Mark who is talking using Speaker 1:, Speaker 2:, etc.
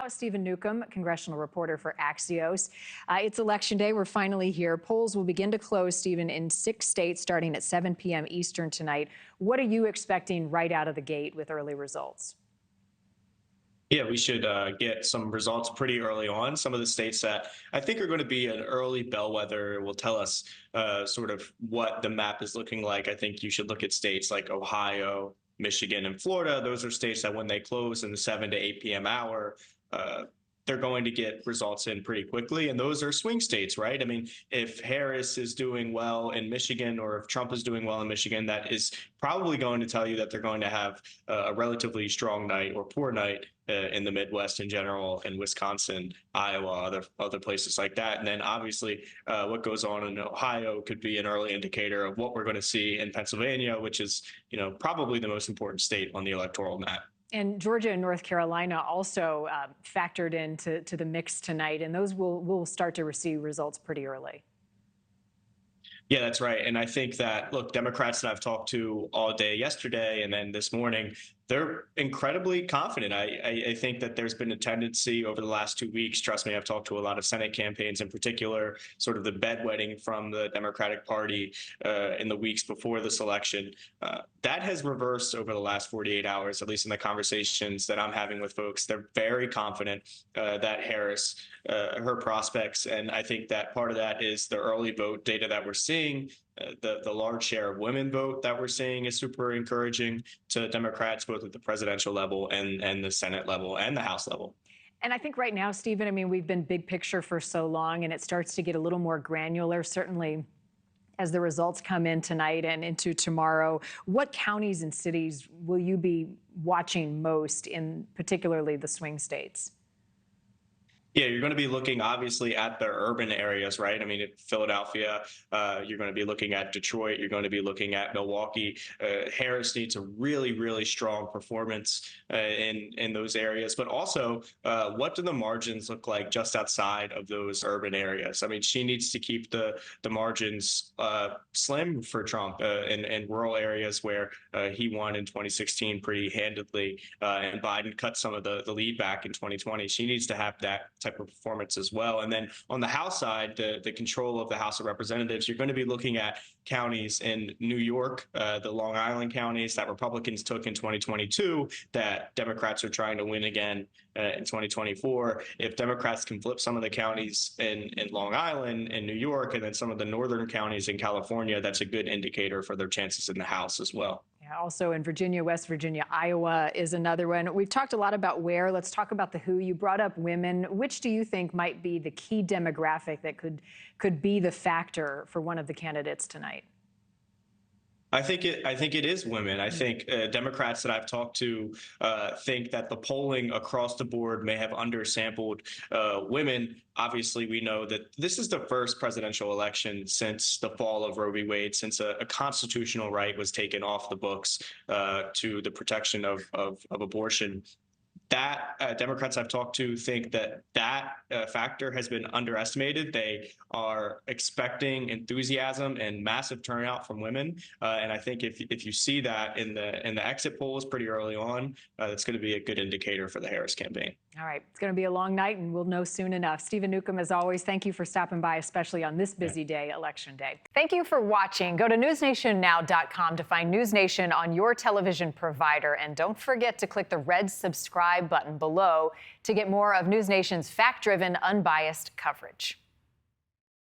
Speaker 1: now. Stephen Neukam, congressional reporter for Axios. It's Election Day. We're finally here. Polls will begin to close, Stephen, in 6 states starting at 7 p.m. Eastern tonight. What are you expecting right out of the gate with early results?
Speaker 2: Yeah, we should get some results pretty early on. Some of the states that I think are going to be an early bellwether will tell us sort of what the map is looking like. I think you should look at states like Ohio, Michigan, and Florida. Those are states that when they close in the 7 to 8 p.m. hour, uh, they're going to get results in pretty quickly. And those are swing states, right? I mean, if Harris is doing well in Michigan or if Trump is doing well in Michigan, that is probably going to tell you that they're going to have a relatively strong night or poor night in the Midwest in general, in Wisconsin, Iowa, other places like that. And then obviously what goes on in Ohio could be an early indicator of what we're going to see in Pennsylvania, which is, probably the most important state on the electoral map.
Speaker 1: And Georgia and North Carolina also factored into the mix tonight, and those will start to receive results pretty early.
Speaker 2: Yeah, that's right. And I think that, look, Democrats that I've talked to all day yesterday and then this morning, they're incredibly confident. I think that there's been a tendency over the last 2 weeks. Trust me, I've talked to a lot of Senate campaigns in particular, sort of the bedwetting from the Democratic Party in the weeks before this election. That has reversed over the last 48 hours, at least in the conversations that I'm having with folks. They're very confident that Harris, her prospects, and I think that part of that is the early vote data that we're seeing. The large share of women vote that we're seeing is super encouraging to Democrats, both at the presidential level and the Senate level and the House level.
Speaker 1: And I think right now, Stephen, I mean, we've been big picture for so long, and it starts to get a little more granular, certainly as the results come in tonight and into tomorrow. What counties and cities will you be watching most in particularly the swing states?
Speaker 2: Yeah, you're going to be looking obviously at the urban areas, right? I mean, Philadelphia, you're going to be looking at Detroit, you're going to be looking at Milwaukee. Harris needs a really, really strong performance in those areas. But also, what do the margins look like just outside of those urban areas? I mean, she needs to keep the margins slim for Trump in rural areas where he won in 2016 pretty handedly, and Biden cut some of the lead back in 2020. She needs to have that type of performance as well. And then on the House side, the control of the House of Representatives, you're going to be looking at counties in New York, the Long Island counties that Republicans took in 2022 that Democrats are trying to win again in 2024. If Democrats can flip some of the counties in Long Island and New York and then some of the northern counties in California, that's a good indicator for their chances in the House as well.
Speaker 1: Also in Virginia, West Virginia, Iowa is another one. We've talked a lot about where. Let's talk about the who. You brought up women. Which do you think might be the key demographic that could be the factor for one of the candidates tonight?
Speaker 2: I think it is women. I think Democrats that I've talked to think that the polling across the board may have undersampled women. Obviously, we know that this is the first presidential election since the fall of Roe v. Wade, since a constitutional right was taken off the books to the protection of abortion. That Democrats I've talked to think that factor has been underestimated. They are expecting enthusiasm and massive turnout from women, and I think if you see that in the exit polls pretty early on, that's going to be a good indicator for the Harris campaign.
Speaker 1: All right, it's going to be a long night, and we'll know soon enough. Stephen Neukam, as always, thank you for stopping by, especially on this busy day, Election Day. Thank you for watching. Go to NewsNationNow.com to find NewsNation on your television provider, and don't forget to click the red subscribe button below to get more of NewsNation's fact-driven, unbiased coverage.